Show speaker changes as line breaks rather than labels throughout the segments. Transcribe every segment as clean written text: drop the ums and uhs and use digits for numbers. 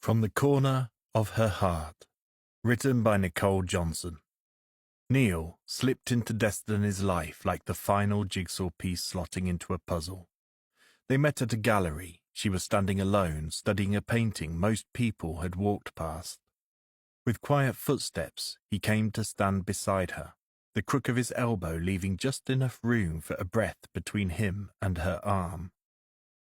From the Corner of Her Heart, written by Nichole Johnson. Nichole slipped into Destiny's life like the final jigsaw piece slotting into a puzzle. They met at a gallery. She was standing alone, studying a painting most people had walked past. With quiet footsteps, he came to stand beside her, the crook of his elbow leaving just enough room for a breath between him and her arm.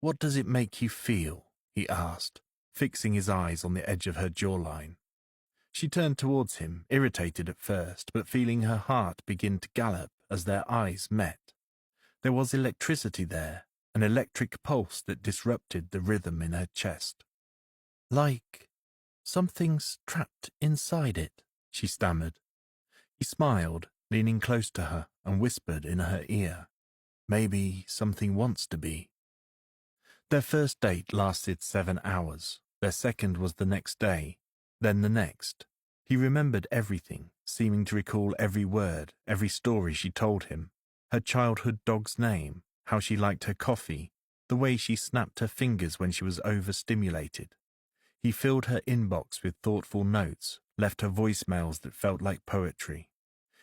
"What does it make you feel?" he asked, fixing his eyes on the edge of her jawline. She turned towards him, irritated at first, but feeling her heart begin to gallop as their eyes met. There was electricity there, an electric pulse that disrupted the rhythm in her chest. "Like something's trapped inside it," she stammered. He smiled, leaning close to her, and whispered in her ear, "Maybe something wants to be." Their first date lasted 7 hours. Their second was the next day, then the next. He remembered everything, seeming to recall every word, every story she told him. Her childhood dog's name, how she liked her coffee, the way she snapped her fingers when she was overstimulated. He filled her inbox with thoughtful notes, left her voicemails that felt like poetry.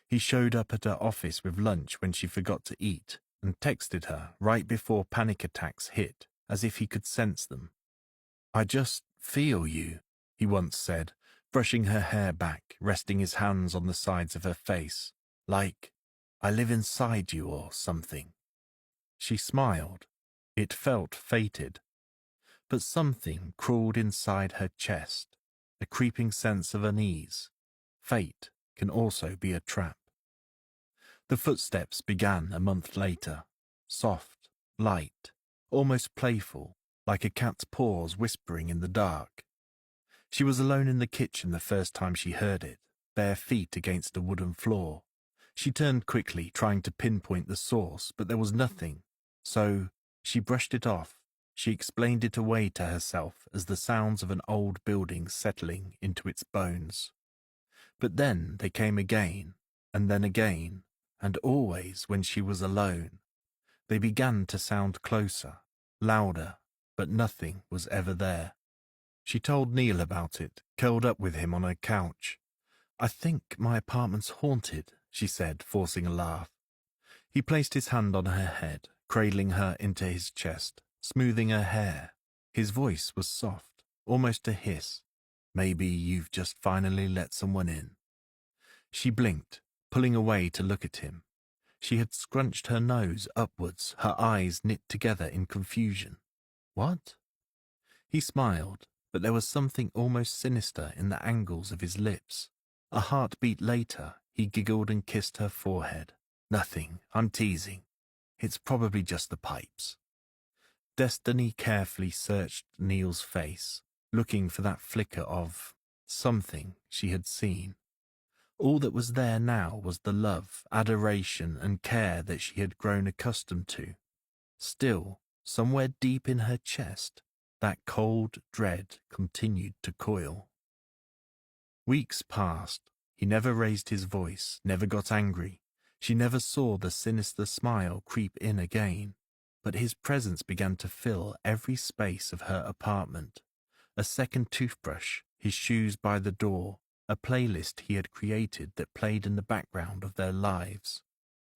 He showed up at her office with lunch when she forgot to eat, and texted her right before panic attacks hit, as if he could sense them. "I just feel you," he once said, brushing her hair back, resting his hands on the sides of her face, "like I live inside you or something." She smiled. It felt fated. But something crawled inside her chest, a creeping sense of unease. Fate can also be a trap. The footsteps began a month later, soft, light, almost playful, like a cat's paws whispering in the dark. She was alone in the kitchen the first time she heard it, bare feet against a wooden floor. She turned quickly, trying to pinpoint the source, but there was nothing. So she brushed it off. She explained it away to herself as the sounds of an old building settling into its bones. But then they came again, and then again, and always when she was alone. They began to sound closer, louder, but nothing was ever there. She told Neil about it, curled up with him on her couch. "I think my apartment's haunted," she said, forcing a laugh. He placed his hand on her head, cradling her into his chest, smoothing her hair. His voice was soft, almost a hiss. "Maybe you've just finally let someone in." She blinked, pulling away to look at him. She had scrunched her nose upwards, her eyes knit together in confusion. "What?" He smiled, but there was something almost sinister in the angles of his lips. A heartbeat later, he giggled and kissed her forehead. "Nothing, I'm teasing. It's probably just the pipes." Destiny carefully searched Neil's face, looking for that flicker of something she had seen. All that was there now was the love, adoration, and care that she had grown accustomed to. Still, somewhere deep in her chest, that cold dread continued to coil. Weeks passed. He never raised his voice, never got angry. She never saw the sinister smile creep in again. But his presence began to fill every space of her apartment. A second toothbrush, his shoes by the door, a playlist he had created that played in the background of their lives.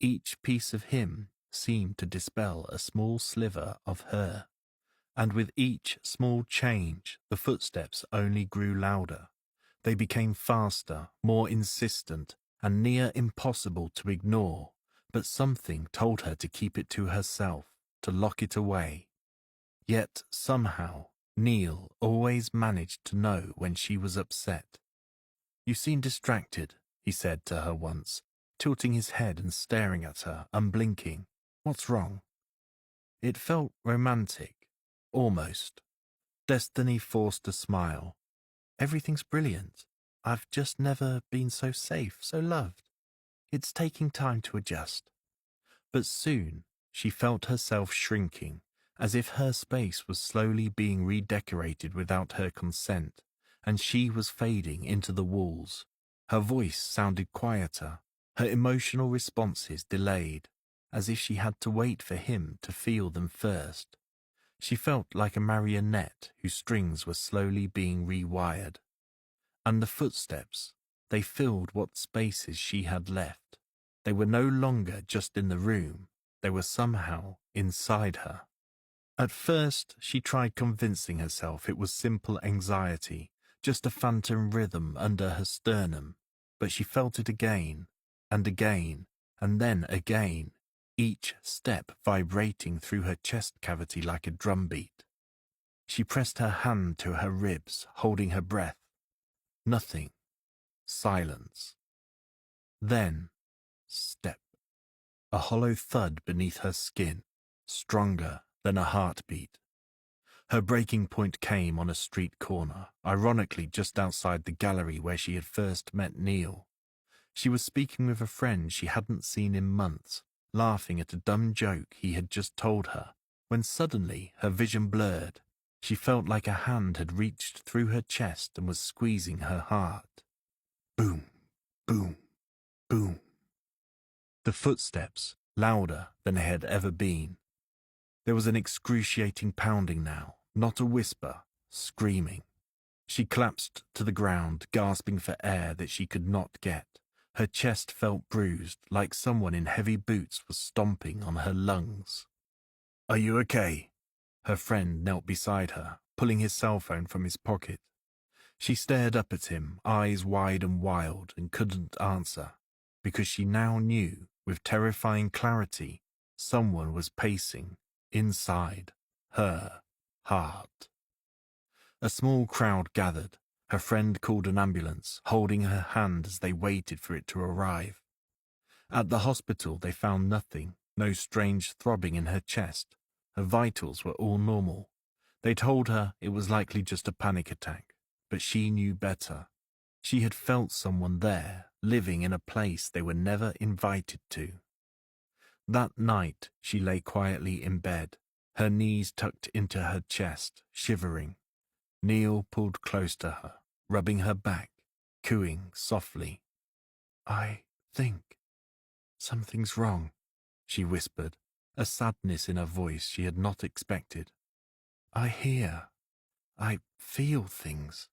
Each piece of him seemed to dispel a small sliver of her. And with each small change, the footsteps only grew louder. They became faster, more insistent, and near impossible to ignore, but something told her to keep it to herself, to lock it away. Yet, somehow, Neil always managed to know when she was upset. "You seem distracted," he said to her once, tilting his head and staring at her, unblinking. "What's wrong?" It felt romantic, almost. Destiny forced a smile. "Everything's brilliant. I've just never been so safe, so loved. It's taking time to adjust." But soon she felt herself shrinking, as if her space was slowly being redecorated without her consent, and she was fading into the walls. Her voice sounded quieter, her emotional responses delayed, as if she had to wait for him to feel them first. She felt like a marionette whose strings were slowly being rewired. And the footsteps, they filled what spaces she had left. They were no longer just in the room, they were somehow inside her. At first, she tried convincing herself it was simple anxiety, just a phantom rhythm under her sternum, but she felt it again, and then again, each step vibrating through her chest cavity like a drumbeat. She pressed her hand to her ribs, holding her breath. Nothing. Silence. Then, step. A hollow thud beneath her skin, stronger than a heartbeat. Her breaking point came on a street corner, ironically just outside the gallery where she had first met Nichole. She was speaking with a friend she hadn't seen in months, laughing at a dumb joke he had just told her, when suddenly her vision blurred. She felt like a hand had reached through her chest and was squeezing her heart. Boom, boom, boom. The footsteps, louder than they had ever been. There was an excruciating pounding now, not a whisper, screaming. She collapsed to the ground, gasping for air that she could not get. Her chest felt bruised, like someone in heavy boots was stomping on her lungs. "Are you okay?" Her friend knelt beside her, pulling his cell phone from his pocket. She stared up at him, eyes wide and wild, and couldn't answer, because she now knew, with terrifying clarity, someone was pacing inside her heart. A small crowd gathered. Her friend called an ambulance, holding her hand as they waited for it to arrive. At the hospital they found nothing, no strange throbbing in her chest. Her vitals were all normal. They told her it was likely just a panic attack, but she knew better. She had felt someone there, living in a place they were never invited to. That night she lay quietly in bed, her knees tucked into her chest, shivering. Nichole pulled close to her, rubbing her back, cooing softly. "I think something's wrong," she whispered, a sadness in her voice she had not expected. "I feel things.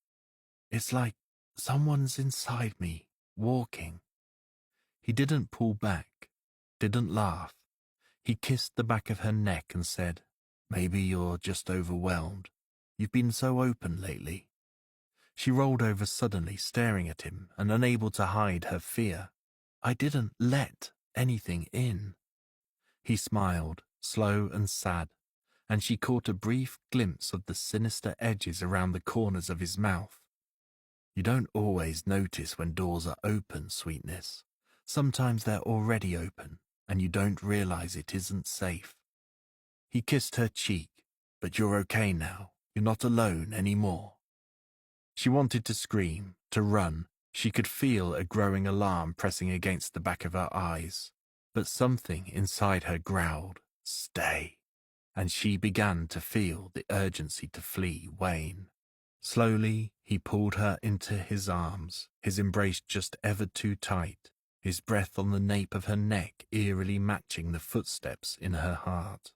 It's like someone's inside me, walking." He didn't pull back, didn't laugh. He kissed the back of her neck and said, "Maybe you're just overwhelmed. You've been so open lately." She rolled over suddenly, staring at him and unable to hide her fear. "I didn't let anything in." He smiled, slow and sad, and she caught a brief glimpse of the sinister edges around the corners of his mouth. "You don't always notice when doors are open, sweetness. Sometimes they're already open, and you don't realize it isn't safe." He kissed her cheek. "But you're okay now. You're not alone anymore." She wanted to scream, to run. She could feel a growing alarm pressing against the back of her eyes. But something inside her growled, "Stay." And she began to feel the urgency to flee wane. Slowly, he pulled her into his arms, his embrace just ever too tight, his breath on the nape of her neck eerily matching the footsteps in her heart.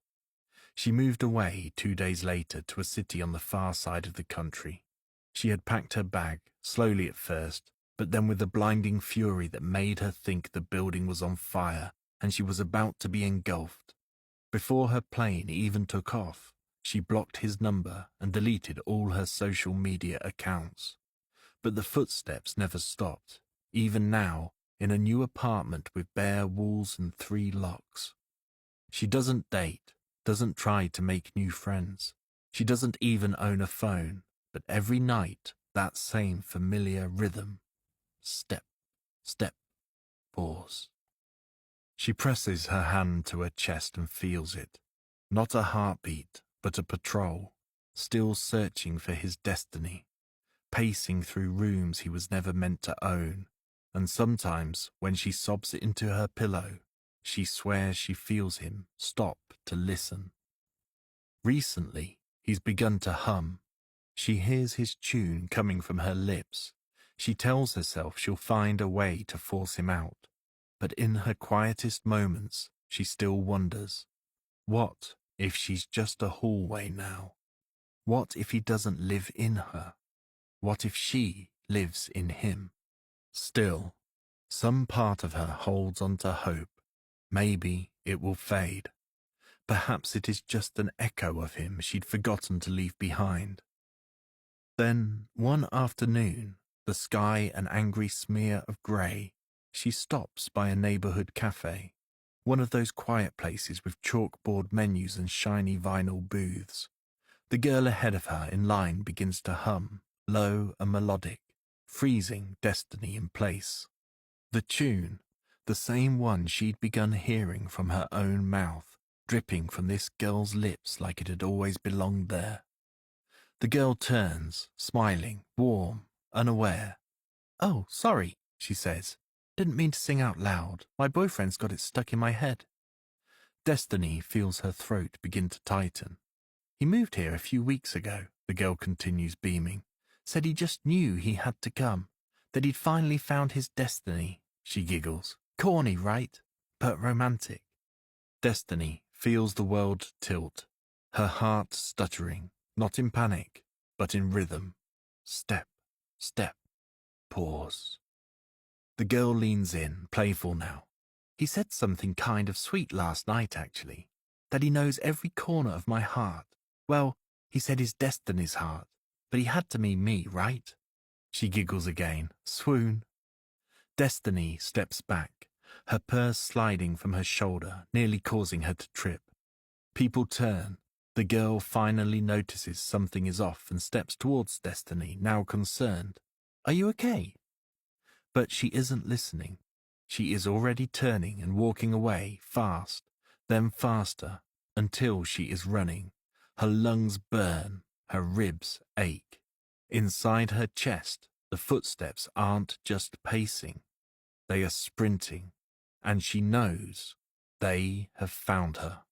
She moved away 2 days later to a city on the far side of the country. She had packed her bag, slowly at first, but then with a blinding fury that made her think the building was on fire and she was about to be engulfed. Before her plane even took off, she blocked his number and deleted all her social media accounts. But the footsteps never stopped, even now, in a new apartment with bare walls and 3 locks. She doesn't date, doesn't try to make new friends. She doesn't even own a phone, but every night, that same familiar rhythm. Step, step, pause. She presses her hand to her chest and feels it. Not a heartbeat, but a patrol, still searching for his destiny, pacing through rooms he was never meant to own, and sometimes, when she sobs it into her pillow, she swears she feels him stop to listen. Recently, he's begun to hum. She hears his tune coming from her lips. She tells herself she'll find a way to force him out, but in her quietest moments, she still wonders, what if she's just a hallway now? What if he doesn't live in her? What if she lives in him? Still, some part of her holds on to hope. Maybe it will fade. Perhaps it is just an echo of him she'd forgotten to leave behind. Then, one afternoon, the sky an angry smear of grey, she stops by a neighbourhood cafe, one of those quiet places with chalkboard menus and shiny vinyl booths. The girl ahead of her in line begins to hum, low and melodic, freezing Destiny in place. The tune, the same one she'd begun hearing from her own mouth, dripping from this girl's lips like it had always belonged there. The girl turns, smiling, warm, unaware. "Oh, sorry," she says. "Didn't mean to sing out loud. My boyfriend's got it stuck in my head." Destiny feels her throat begin to tighten. "He moved here a few weeks ago," the girl continues, beaming. "Said he just knew he had to come, that he'd finally found his destiny." She giggles. "Corny, right? But romantic." Destiny feels the world tilt, her heart stuttering, not in panic, but in rhythm. Step, step, pause. The girl leans in, playful now. "He said something kind of sweet last night, actually. That he knows every corner of my heart. Well, he said his destiny's heart, but he had to mean me, right?" She giggles again. Swoon. Destiny steps back, her purse sliding from her shoulder, nearly causing her to trip. People turn. The girl finally notices something is off and steps towards Destiny, now concerned. "Are you okay?" But she isn't listening. She is already turning and walking away, fast, then faster, until she is running. Her lungs burn, her ribs ache. Inside her chest, the footsteps aren't just pacing. They are sprinting, and she knows they have found her.